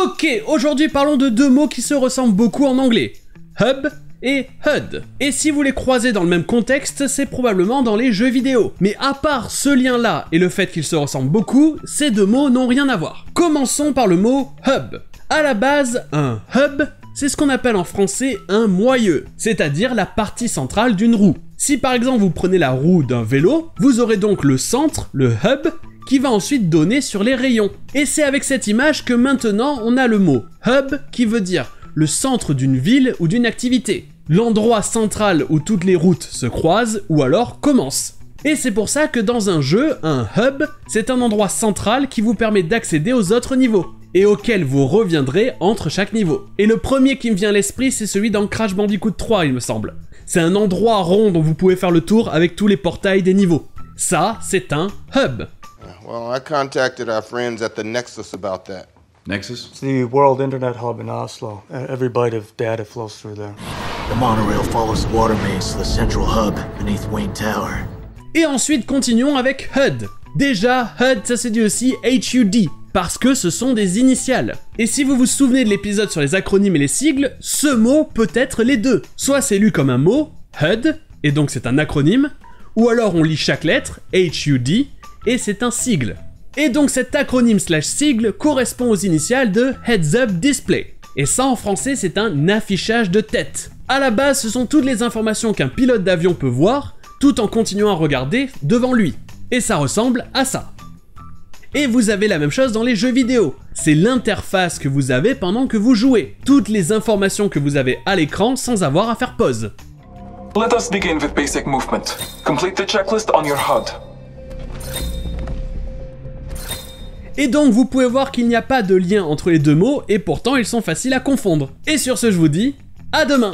Ok, aujourd'hui parlons de deux mots qui se ressemblent beaucoup en anglais. Hub et HUD. Et si vous les croisez dans le même contexte, c'est probablement dans les jeux vidéo. Mais à part ce lien-là et le fait qu'ils se ressemblent beaucoup, ces deux mots n'ont rien à voir. Commençons par le mot hub. À la base, un hub, c'est ce qu'on appelle en français un moyeu, c'est-à-dire la partie centrale d'une roue. Si par exemple vous prenez la roue d'un vélo, vous aurez donc le centre, le hub, qui va ensuite donner sur les rayons. Et c'est avec cette image que maintenant on a le mot hub qui veut dire le centre d'une ville ou d'une activité. L'endroit central où toutes les routes se croisent ou alors commencent. Et c'est pour ça que dans un jeu, un hub, c'est un endroit central qui vous permet d'accéder aux autres niveaux, et auquel vous reviendrez entre chaque niveau. Et le premier qui me vient à l'esprit, c'est celui dans Crash Bandicoot 3, il me semble. C'est un endroit rond dont vous pouvez faire le tour avec tous les portails des niveaux. Ça, c'est un hub. Well, I contacted our friends at the Nexus about that. Nexus? It's the World Internet Hub in Oslo. Every byte of data flows through there. The monorail follows the water mains to the central hub beneath Wayne Tower. Et ensuite, continuons avec HUD. Déjà, HUD, ça se dit aussi HUD, parce que ce sont des initiales. Et si vous vous souvenez de l'épisode sur les acronymes et les sigles, ce mot peut être les deux. Soit c'est lu comme un mot, HUD, et donc c'est un acronyme, ou alors on lit chaque lettre, HUD, et c'est un sigle. Et donc cet acronyme / sigle correspond aux initiales de Heads Up Display. Et ça en français c'est un affichage de tête. À la base ce sont toutes les informations qu'un pilote d'avion peut voir, tout en continuant à regarder devant lui. Et ça ressemble à ça. Et vous avez la même chose dans les jeux vidéo. C'est l'interface que vous avez pendant que vous jouez. Toutes les informations que vous avez à l'écran sans avoir à faire pause. Let us begin with basic movement. Complete the checklist on your HUD. Et donc vous pouvez voir qu'il n'y a pas de lien entre les deux mots et pourtant ils sont faciles à confondre. Et sur ce je vous dis, à demain!